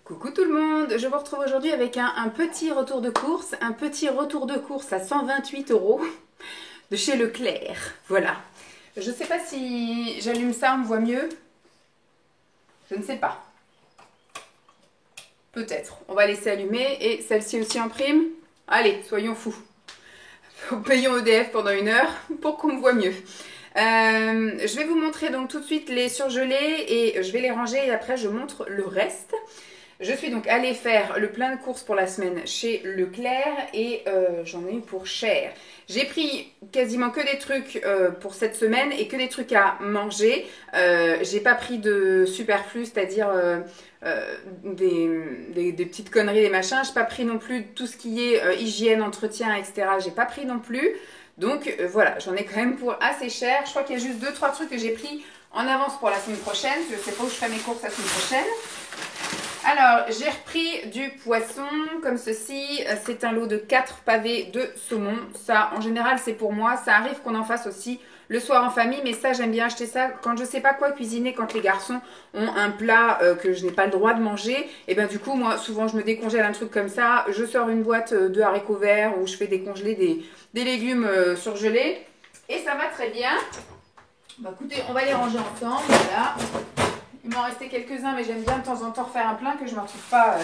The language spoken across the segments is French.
Coucou tout le monde, je vous retrouve aujourd'hui avec un petit retour de course, à 128 € de chez Leclerc. Voilà. Je ne sais pas si j'allume ça, on me voit mieux. Je ne sais pas. Peut-être. On va laisser allumer et celle-ci aussi en prime. Allez, soyons fous. Payons EDF pendant 1 heure pour qu'on me voit mieux. Je vais vous montrer donc tout de suite les surgelés et je vais les ranger et après je montre le reste. Je suis donc allée faire le plein de courses pour la semaine chez Leclerc et j'en ai eu pour cher. J'ai pris quasiment que des trucs pour cette semaine et que des trucs à manger. J'ai pas pris de superflu, c'est-à-dire des petites conneries, des machins. J'ai pas pris non plus tout ce qui est hygiène, entretien, etc. J'ai pas pris non plus. Donc voilà, j'en ai quand même pour assez cher. Je crois qu'il y a juste 2-3 trucs que j'ai pris en avance pour la semaine prochaine. Je sais pas où je ferai mes courses la semaine prochaine. Alors, j'ai repris du poisson comme ceci. C'est un lot de 4 pavés de saumon. Ça, en général, c'est pour moi. Ça arrive qu'on en fasse aussi le soir en famille. Mais ça, j'aime bien acheter ça quand je ne sais pas quoi cuisiner, quand les garçons ont un plat que je n'ai pas le droit de manger. Et bien du coup, moi, souvent, je me décongèle un truc comme ça. Je sors une boîte de haricots verts où je fais décongeler des légumes surgelés. Et ça va très bien. Bah, écoutez, on va les ranger ensemble. Voilà. Il m'en restait quelques-uns, mais j'aime bien de temps en temps refaire un plein que je ne me retrouve pas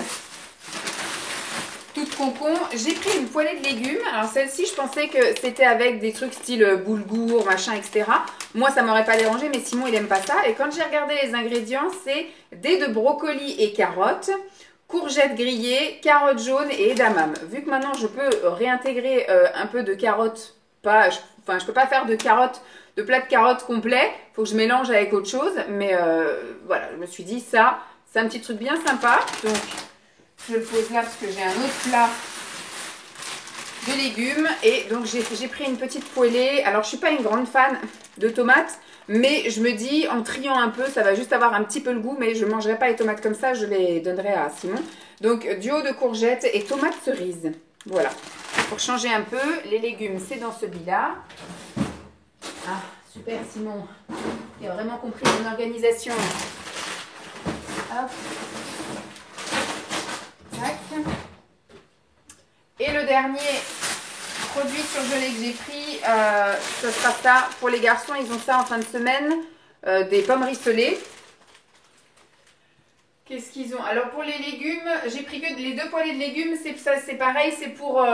toute concon. J'ai pris une poêlée de légumes. Alors celle-ci, je pensais que c'était avec des trucs style boulgour, machin, etc. Moi, ça ne m'aurait pas dérangé, mais Simon, il n'aime pas ça. Et quand j'ai regardé les ingrédients, c'est dés de brocoli et carottes, courgettes grillées, carottes jaunes et edamame. Vu que maintenant, je peux réintégrer un peu de carottes, je peux pas faire de plat de carottes complet, faut que je mélange avec autre chose, mais voilà, je me suis dit ça, c'est un petit truc bien sympa, donc je le pose là parce que j'ai un autre plat de légumes, et donc j'ai pris une petite poêlée. Alors je suis pas une grande fan de tomates, mais je me dis en triant un peu, ça va juste avoir un petit peu le goût, mais je ne mangerai pas les tomates comme ça, je les donnerai à Simon. Donc duo de courgettes et tomates cerises, voilà, pour changer un peu. Les légumes, c'est dans ce bi-là. Ah, super Simon, il a vraiment compris mon organisation. Hop. Tac. Et le dernier produit surgelé que j'ai pris, ce sera ça pour les garçons. Ils ont ça en fin de semaine, des pommes rissolées. Qu'est-ce qu'ils ont? Alors pour les légumes, j'ai pris que les 2 poêlées de légumes, c'est pareil, c'est pour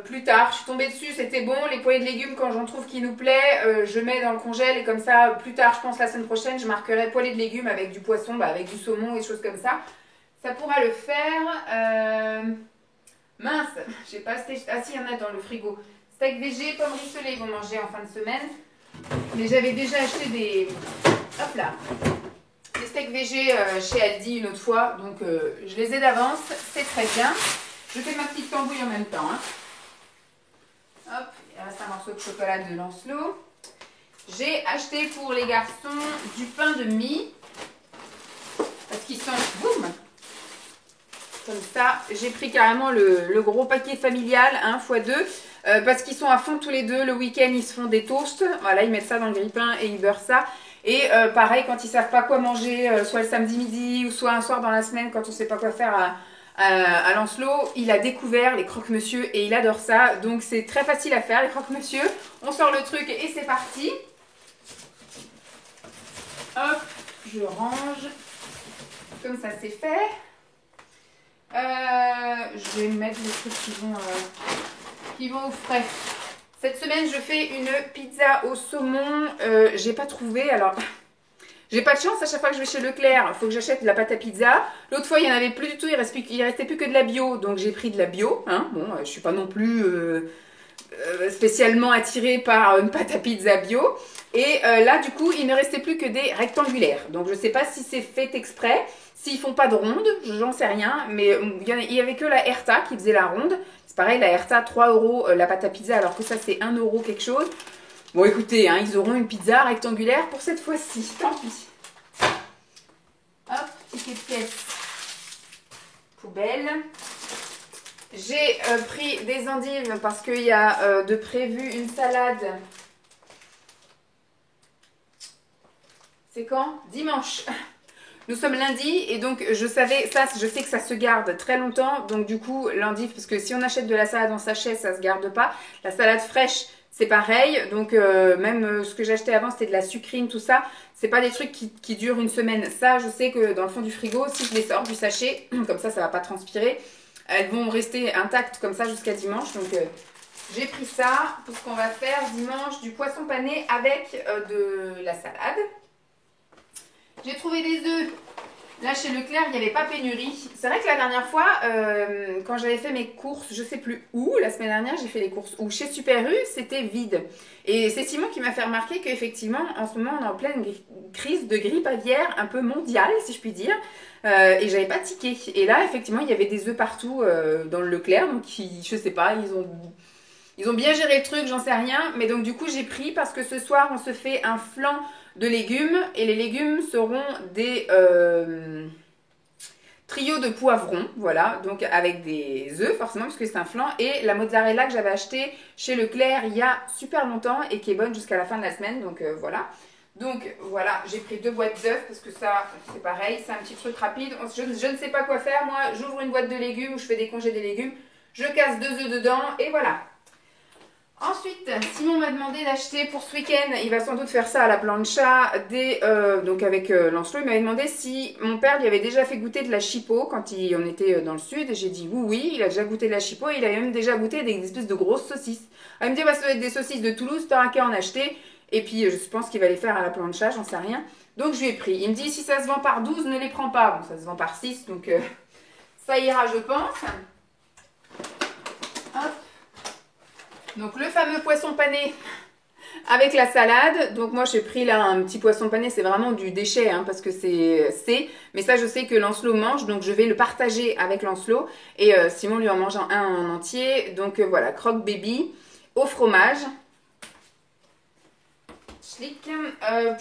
plus tard. Je suis tombée dessus, c'était bon. Les poêlées de légumes, quand j'en trouve qui nous plaît, je mets dans le congèle et comme ça, plus tard, je pense la semaine prochaine, je marquerai poêlée de légumes avec du poisson, avec du saumon et des choses comme ça. Ça pourra le faire. Mince, j'ai pas acheté. Ah si, il y en a dans le frigo. Steak végé, pommes rissolées, ils vont manger en fin de semaine. Mais j'avais déjà acheté des... Hop là, des steaks végés chez Aldi une autre fois, donc je les ai d'avance, c'est très bien. Je fais ma petite tambouille en même temps. Hein. Hop, il reste un morceau de chocolat de Lancelot. J'ai acheté pour les garçons du pain de mie, parce qu'ils sont... Boum, comme ça, j'ai pris carrément le gros paquet familial, x2, parce qu'ils sont à fond tous les deux. Le week-end, ils se font des toasts. Voilà, ils mettent ça dans le grille-pain et ils beurrent ça. Et pareil, quand ils ne savent pas quoi manger, soit le samedi midi ou soit un soir dans la semaine, quand on ne sait pas quoi faire à Lancelot, il a découvert les croque-monsieur et il adore ça. Donc c'est très facile à faire, les croque-monsieur. On sort le truc et c'est parti. Hop, je range. Comme ça, c'est fait. Je vais mettre les trucs qui vont au frais. Cette semaine, je fais une pizza au saumon. J'ai pas trouvé, alors... J'ai pas de chance, à chaque fois que je vais chez Leclerc, il faut que j'achète de la pâte à pizza. L'autre fois, il n'y en avait plus du tout, il restait plus que de la bio, donc j'ai pris de la bio. Hein. Bon, je suis pas non plus spécialement attirée par une pâte à pizza bio. Et là, du coup, il ne restait plus que des rectangulaires. Donc, je sais pas si c'est fait exprès, s'ils font pas de ronde, j'en sais rien. Mais il y avait que la Herta qui faisait la ronde. C'est pareil, la Herta, 3 € la pâte à pizza, alors que ça, c'est 1 € quelque chose. Bon, écoutez, hein, ils auront une pizza rectangulaire pour cette fois-ci, tant pis. Hop, ticket de pièce, poubelle. J'ai pris des endives parce qu'il y a de prévu une salade. C'est quand? Dimanche. Nous sommes lundi et donc je sais que ça se garde très longtemps. Donc du coup, l'endive, parce que si on achète de la salade en sachet, ça se garde pas. La salade fraîche, c'est pareil. Donc même ce que j'ai acheté avant, c'était de la sucrine, tout ça. C'est pas des trucs qui durent une semaine. Ça, je sais que dans le fond du frigo, si je les sors du sachet, comme ça va pas transpirer. Elles vont rester intactes comme ça jusqu'à dimanche. Donc j'ai pris ça pour ce qu'on va faire dimanche, du poisson pané avec de la salade. J'ai trouvé des œufs. Là, chez Leclerc, il n'y avait pas pénurie. C'est vrai que la dernière fois, quand j'avais fait mes courses, je ne sais plus où, la semaine dernière, j'ai fait les courses où chez Super U, c'était vide. Et c'est Simon qui m'a fait remarquer qu'effectivement, en ce moment, on est en pleine crise de grippe aviaire, un peu mondiale, si je puis dire. Et j'avais pas tiqué. Et là, effectivement, il y avait des œufs partout dans le Leclerc. Donc, je sais pas, ils ont bien géré le truc, j'en sais rien. Mais donc, du coup, j'ai pris parce que ce soir, on se fait un flan de légumes. Et les légumes seront des trios de poivrons. Voilà, donc avec des œufs, forcément, puisque c'est un flan. Et la mozzarella que j'avais achetée chez Leclerc il y a super longtemps et qui est bonne jusqu'à la fin de la semaine. Donc, voilà. Donc voilà, j'ai pris 2 boîtes d'œufs parce que ça, c'est pareil, c'est un petit truc rapide. Je ne sais pas quoi faire, moi, j'ouvre une boîte de légumes ou je fais des congés des légumes, je casse 2 œufs dedans et voilà. Ensuite, Simon m'a demandé d'acheter pour ce week-end, il va sans doute faire ça à la plancha, donc avec Lancelot, il m'avait demandé si mon père lui avait déjà fait goûter de la chipot quand on était dans le sud. Et j'ai dit oui, il a déjà goûté de la chipot et il a même déjà goûté des espèces de grosses saucisses. Alors, il me dit, bah, ça doit être des saucisses de Toulouse, t'auras qu'à en acheter. Et puis, je pense qu'il va les faire à la plancha, j'en sais rien. Donc, je lui ai pris. Il me dit, si ça se vend par 12, ne les prends pas. Bon, ça se vend par 6, donc ça ira, je pense. Hop. Donc, le fameux poisson pané avec la salade. Donc, moi, j'ai pris là un petit poisson pané. C'est vraiment du déchet, hein, parce que c'est... Mais ça, je sais que Lancelot mange, donc je vais le partager avec Lancelot. Et Simon lui en mange un en entier. Donc, voilà, croque baby au fromage.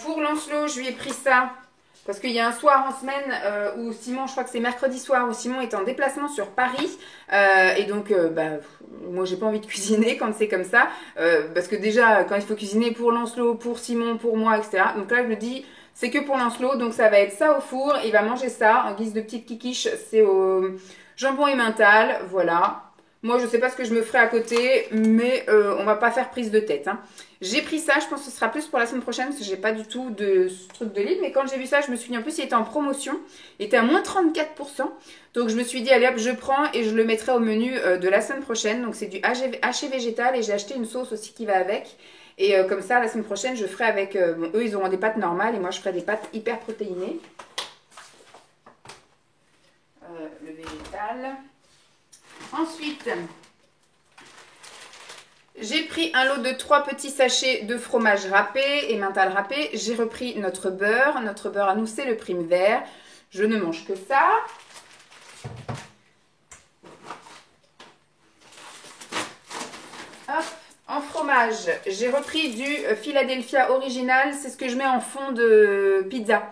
Pour Lancelot, je lui ai pris ça parce qu'il y a un soir en semaine où Simon, je crois que c'est mercredi soir, où Simon est en déplacement sur Paris. Et donc, moi, j'ai pas envie de cuisiner quand c'est comme ça. Parce que déjà, quand il faut cuisiner pour Lancelot, pour Simon, pour moi, etc. Donc là, je me dis, c'est que pour Lancelot. Donc, ça va être ça au four. Il va manger ça en guise de petite quiquiche. C'est au jambon emmental. Voilà. Moi, je sais pas ce que je me ferai à côté, mais on va pas faire prise de tête. Hein. J'ai pris ça, je pense que ce sera plus pour la semaine prochaine, parce que j'ai pas du tout de ce truc de libre. Mais quand j'ai vu ça, je me suis dit, en plus, il était en promotion. Il était à moins 34%. Donc, je me suis dit, allez hop, je prends et je le mettrai au menu de la semaine prochaine. Donc, c'est du haché végétal et j'ai acheté une sauce aussi qui va avec. Et comme ça, la semaine prochaine, je ferai avec... bon, eux, ils auront des pâtes normales et moi, je ferai des pâtes hyper protéinées. Le végétal... Ensuite, j'ai pris un lot de 3 petits sachets de fromage râpé, emmental râpé. J'ai repris notre beurre. Notre beurre à nous, c'est le Prime Vert. Je ne mange que ça. Hop. En fromage, j'ai repris du Philadelphia original. C'est ce que je mets en fond de pizza.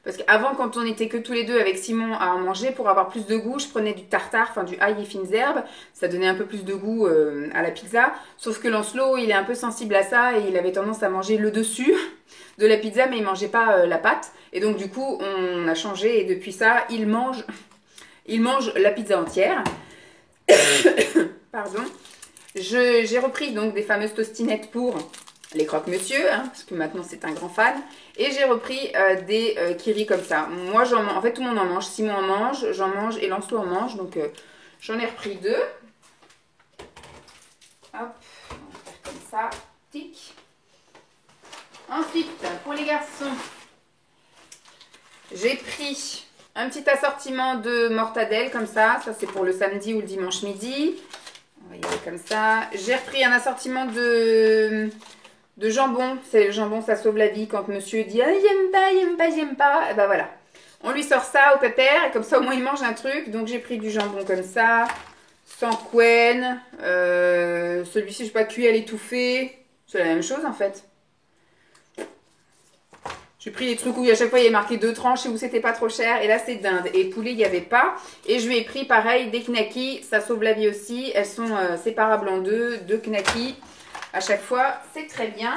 Parce qu'avant, quand on était que tous les deux avec Simon à en manger, pour avoir plus de goût, je prenais du tartare, enfin du ail et fines herbes. Ça donnait un peu plus de goût à la pizza. Sauf que Lancelot, il est un peu sensible à ça et il avait tendance à manger le dessus de la pizza, mais il mangeait pas la pâte. Et donc du coup, on a changé et depuis ça, il mange la pizza entière. Pardon. J'ai repris donc des fameuses tostinettes pour les croque-monsieur, hein, parce que maintenant c'est un grand fan. Et j'ai repris des kiris comme ça. Moi, en fait, tout le monde en mange. Simon en mange, j'en mange et Lancelot en mange. Donc, j'en ai repris 2. Hop, on va faire comme ça. Tic. Ensuite, pour les garçons, j'ai pris un petit assortiment de mortadelles comme ça. Ça, c'est pour le samedi ou le dimanche midi. On va y aller comme ça. J'ai repris un assortiment de jambon. C'est le jambon, ça sauve la vie. Quand monsieur dit ah, j'aime pas, et ben voilà. On lui sort ça au pépère et comme ça au moins il mange un truc. Donc j'ai pris du jambon comme ça, sans couenne. Celui-ci, je sais pas, cuit à l'étouffée. C'est la même chose en fait. J'ai pris des trucs où à chaque fois il y avait marqué 2 tranches et où c'était pas trop cher. Et là c'est dinde. Et poulet il n'y avait pas. Et je lui ai pris pareil des knackis. Ça sauve la vie aussi. Elles sont séparables en deux knackis. À chaque fois, c'est très bien.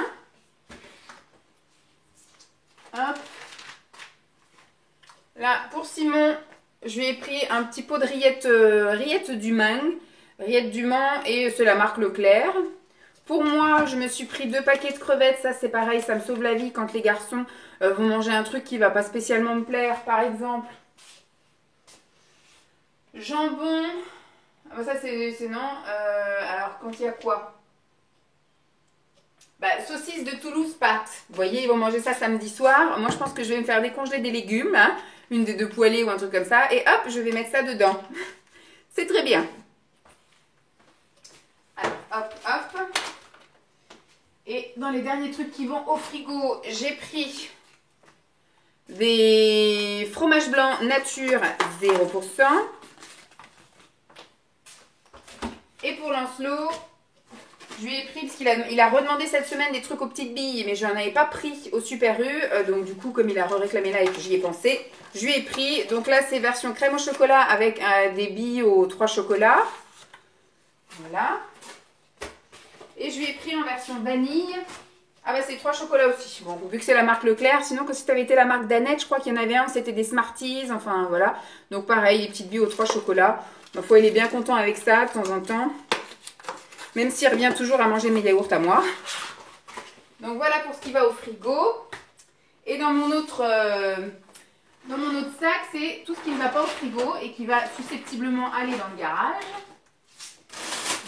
Hop. Là, pour Simon, je lui ai pris un petit pot de rillettes du Mans. Rillettes du Mans et c'est la marque Leclerc. Pour moi, je me suis pris 2 paquets de crevettes. Ça, c'est pareil, ça me sauve la vie quand les garçons vont manger un truc qui va pas spécialement me plaire. Par exemple, jambon. Ah bah ça, c'est non. Alors, quand il y a quoi? Bah, saucisse de Toulouse pâte. Vous voyez, ils vont manger ça samedi soir. Moi, je pense que je vais me faire décongeler des légumes. Hein, une des 2 poêlées ou un truc comme ça. Et hop, je vais mettre ça dedans. C'est très bien. Alors, hop, hop. Et dans les derniers trucs qui vont au frigo, j'ai pris des fromages blancs nature 0%. Et pour Lancelot, je lui ai pris, parce qu'il a redemandé cette semaine des trucs aux petites billes, mais je n'en avais pas pris au Super U. Donc du coup, comme il a réclamé là et que j'y ai pensé, je lui ai pris. Donc là, c'est version crème au chocolat avec des billes aux 3 chocolats. Voilà. Et je lui ai pris en version vanille. Ah bah c'est 3 chocolats aussi. Bon, vu que c'est la marque Leclerc, sinon que si ça avait été la marque Danette, je crois qu'il y en avait un, c'était des Smarties, enfin voilà. Donc pareil, les petites billes aux 3 chocolats. Ma foi, il est bien content avec ça de temps en temps. Même s'il revient toujours à manger mes yaourts à moi. Donc voilà pour ce qui va au frigo. Et dans mon autre sac, c'est tout ce qui ne va pas au frigo et qui va susceptiblement aller dans le garage.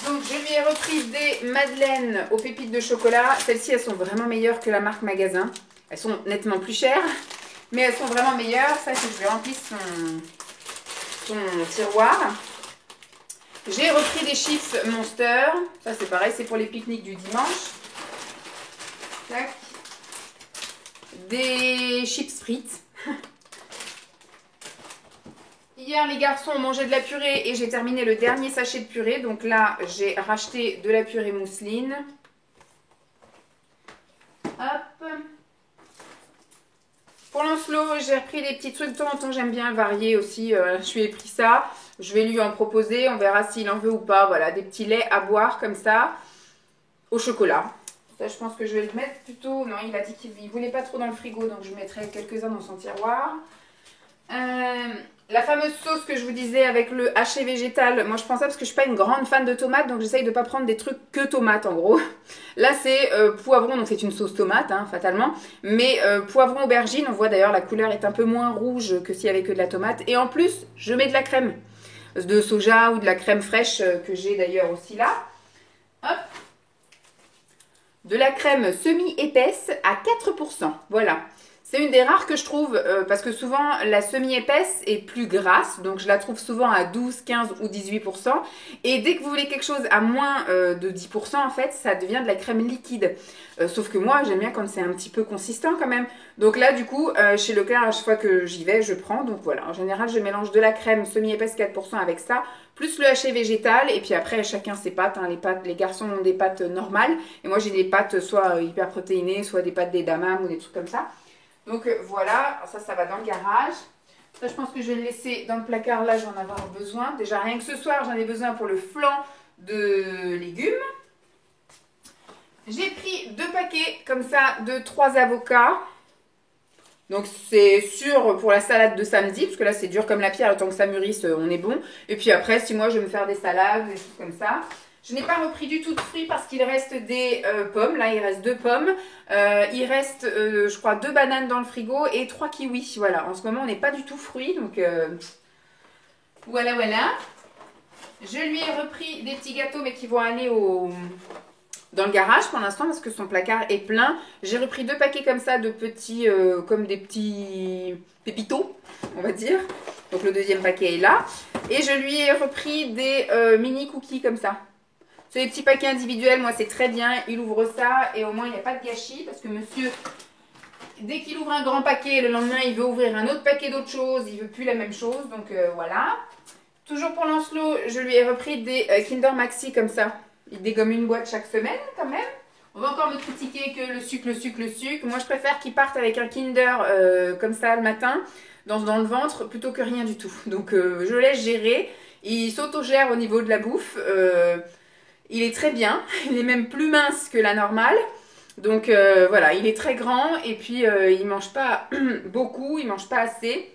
Donc je lui ai repris des madeleines aux pépites de chocolat. Celles-ci, elles sont vraiment meilleures que la marque Magasin. Elles sont nettement plus chères, mais elles sont vraiment meilleures. Ça, c'est que je lui remplis son tiroir. J'ai repris des chips Monster. Ça, c'est pareil, c'est pour les pique-niques du dimanche. Tac. Des chips frites. Hier, les garçons ont mangé de la purée et j'ai terminé le dernier sachet de purée. Donc là, j'ai racheté de la purée mousseline. Hop. Pour Lancelot, j'ai repris des petits trucs. De temps en temps, j'aime bien varier aussi. Je lui ai pris ça. Je vais lui en proposer. On verra s'il en veut ou pas. Voilà, des petits laits à boire comme ça. Au chocolat. Ça, je pense que je vais le mettre plutôt... Non, il a dit qu'il ne voulait pas trop dans le frigo. Donc, je mettrai quelques-uns dans son tiroir. La fameuse sauce que je vous disais avec le haché végétal, moi je prends ça parce que je suis pas une grande fan de tomates, donc j'essaye de pas prendre des trucs que tomates en gros. Là c'est poivron, donc c'est une sauce tomate hein, fatalement, mais poivron aubergine, on voit d'ailleurs la couleur est un peu moins rouge que s'il y avait que de la tomate. Et en plus je mets de la crème de soja ou de la crème fraîche que j'ai d'ailleurs aussi là. Hop. De la crème semi-épaisse à 4%, voilà. C'est une des rares que je trouve parce que souvent la semi-épaisse est plus grasse. Donc je la trouve souvent à 12, 15 ou 18%. Et dès que vous voulez quelque chose à moins de 10% en fait, ça devient de la crème liquide. Sauf que moi j'aime bien quand c'est un petit peu consistant quand même. Donc là du coup chez Leclerc à chaque fois que j'y vais je prends. Donc voilà, en général je mélange de la crème semi-épaisse 4% avec ça. Plus le haché végétal. Et puis après chacun ses pâtes, hein. Les garçons ont des pâtes normales. Et moi j'ai des pâtes soit hyper protéinées, soit des pâtes d'edamame ou des trucs comme ça. Donc voilà, ça va dans le garage. Ça, je pense que je vais le laisser dans le placard. Là, j'en avoir besoin. Déjà, rien que ce soir, j'en ai besoin pour le flan de légumes. J'ai pris 2 paquets comme ça de 3 avocats. Donc c'est sûr pour la salade de samedi, parce que là, c'est dur comme la pierre. Le temps que ça mûrisse, on est bon. Et puis après, si moi, je vais me faire des salades, des choses comme ça. Je n'ai pas repris du tout de fruits parce qu'il reste des pommes. Là, il reste 2 pommes. Il reste, je crois, 2 bananes dans le frigo et 3 kiwis. Voilà, en ce moment, on n'est pas du tout fruits. Donc, voilà, voilà. Je lui ai repris des petits gâteaux, mais qui vont aller dans le garage pour l'instant parce que son placard est plein. J'ai repris 2 paquets comme ça de petits, comme des petits pépitos, on va dire. Donc, le deuxième paquet est là. Et je lui ai repris des mini cookies comme ça. C'est des petits paquets individuels, moi c'est très bien, il ouvre ça et au moins il n'y a pas de gâchis parce que monsieur, dès qu'il ouvre un grand paquet, le lendemain il veut ouvrir un autre paquet d'autre chose, il veut plus la même chose, donc voilà. Toujours pour Lancelot, je lui ai repris des Kinder Maxi comme ça, il dégomme une boîte chaque semaine quand même. On va encore me critiquer que le sucre, le sucre, le sucre. Moi je préfère qu'il parte avec un Kinder comme ça le matin, dans le ventre, plutôt que rien du tout. Donc je laisse gérer, il s'autogère au niveau de la bouffe. Il est très bien, il est même plus mince que la normale. Donc voilà, il est très grand et puis il mange pas beaucoup, il mange pas assez.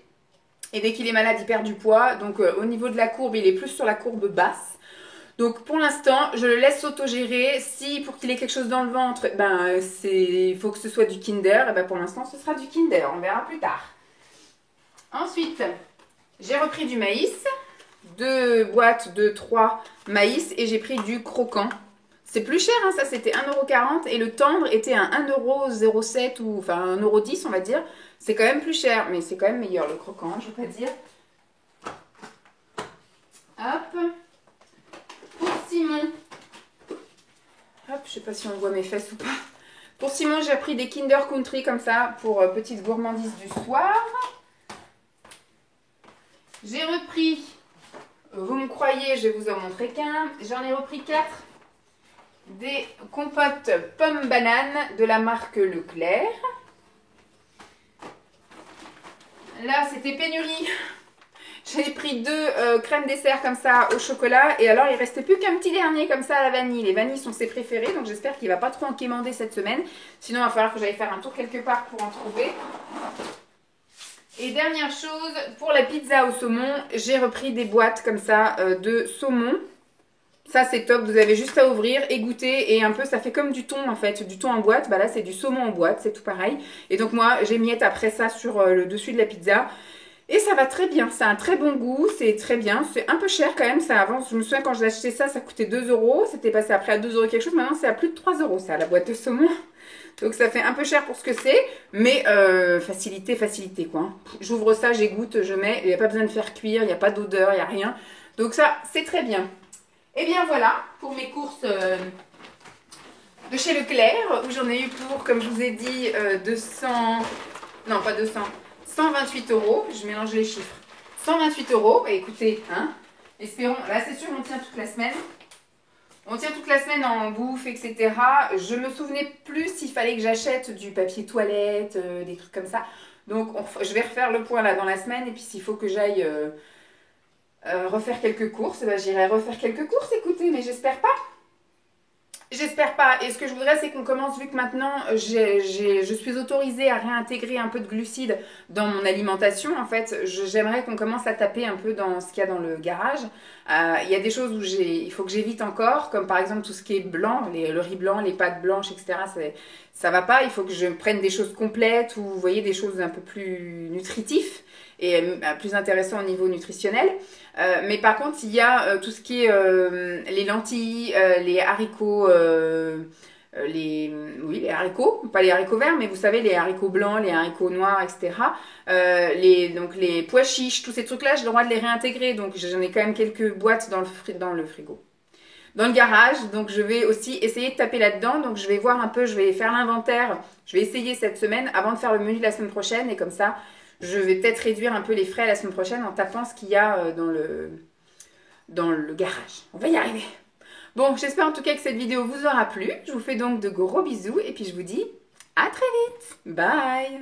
Et dès qu'il est malade, il perd du poids. Donc au niveau de la courbe, il est plus sur la courbe basse. Donc pour l'instant, je le laisse s'autogérer. Si pour qu'il ait quelque chose dans le ventre, il faut que ce soit du Kinder. Et ben pour l'instant, ce sera du Kinder. On verra plus tard. Ensuite, j'ai repris du maïs. 2 boîtes de 3 maïs et j'ai pris du croquant. C'est plus cher, hein, ça c'était 1,40 € et le tendre était à 1,07 € ou enfin 1,10 € on va dire. C'est quand même plus cher, mais c'est quand même meilleur le croquant, je vais pas dire. Hop. Pour Simon. Hop, je sais pas si on voit mes fesses ou pas. Pour Simon, j'ai pris des Kinder Country comme ça pour petite gourmandise du soir. J'ai repris, vous me croyez, je vais vous en montrer qu'un. J'en ai repris 4. Des compotes pommes bananes de la marque Leclerc. Là, c'était pénurie. J'ai pris 2 crèmes dessert comme ça au chocolat. Et alors, il ne restait plus qu'un petit dernier comme ça à la vanille. Les vanilles sont ses préférées. Donc, j'espère qu'il ne va pas trop en quémander cette semaine. Sinon, il va falloir que j'aille faire un tour quelque part pour en trouver. Et dernière chose, pour la pizza au saumon, j'ai repris des boîtes comme ça de saumon. Ça c'est top, vous avez juste à ouvrir et goûter et un peu ça fait comme du thon en fait, du thon en boîte, bah là c'est du saumon en boîte, c'est tout pareil. Et donc moi j'ai miette après ça sur le dessus de la pizza et ça va très bien, ça a un très bon goût, c'est très bien, c'est un peu cher quand même, ça avance. Je me souviens quand j'ai acheté ça, ça coûtait 2 €, c'était passé après à 2 € quelque chose, maintenant c'est à plus de 3 € ça, la boîte de saumon. Donc ça fait un peu cher pour ce que c'est, mais facilité, facilité quoi. J'ouvre ça, j'égoutte, je mets, il n'y a pas besoin de faire cuire, il n'y a pas d'odeur, il n'y a rien. Donc ça c'est très bien. Et bien voilà, pour mes courses de chez Leclerc, où j'en ai eu pour, comme je vous ai dit, 200... Non, pas 200, 128 €. Je mélange les chiffres. 128 €. Et écoutez, hein, espérons... Là, c'est sûr, on tient toute la semaine. On tient toute la semaine en bouffe, etc. Je me souvenais plus s'il fallait que j'achète du papier toilette, des trucs comme ça. Donc, je vais refaire le point là dans la semaine. Et puis, s'il faut que j'aille... refaire quelques courses, ben, j'irai refaire quelques courses, écoutez, mais j'espère pas. J'espère pas. Et ce que je voudrais, c'est qu'on commence, vu que maintenant, je suis autorisée à réintégrer un peu de glucides dans mon alimentation. En fait, j'aimerais qu'on commence à taper un peu dans ce qu'il y a dans le garage. Il y a des choses où il faut que j'évite encore, comme par exemple tout ce qui est blanc, le riz blanc, les pâtes blanches, etc. Ça va pas. Il faut que je prenne des choses complètes ou, vous voyez, des choses un peu plus nutritives et plus intéressant au niveau nutritionnel. Mais par contre, il y a tout ce qui est les lentilles, les haricots, les haricots, pas les haricots verts, mais vous savez, les haricots blancs, les haricots noirs, etc. Donc les pois chiches, tous ces trucs-là, j'ai le droit de les réintégrer. Donc j'en ai quand même quelques boîtes dans le frigo. Dans le garage, donc je vais aussi essayer de taper là-dedans. Donc je vais voir un peu, je vais faire l'inventaire. Je vais essayer cette semaine avant de faire le menu de la semaine prochaine. Et comme ça, je vais peut-être réduire un peu les frais la semaine prochaine en tapant ce qu'il y a dans le garage. On va y arriver. Bon, j'espère en tout cas que cette vidéo vous aura plu. Je vous fais donc de gros bisous et puis je vous dis à très vite. Bye!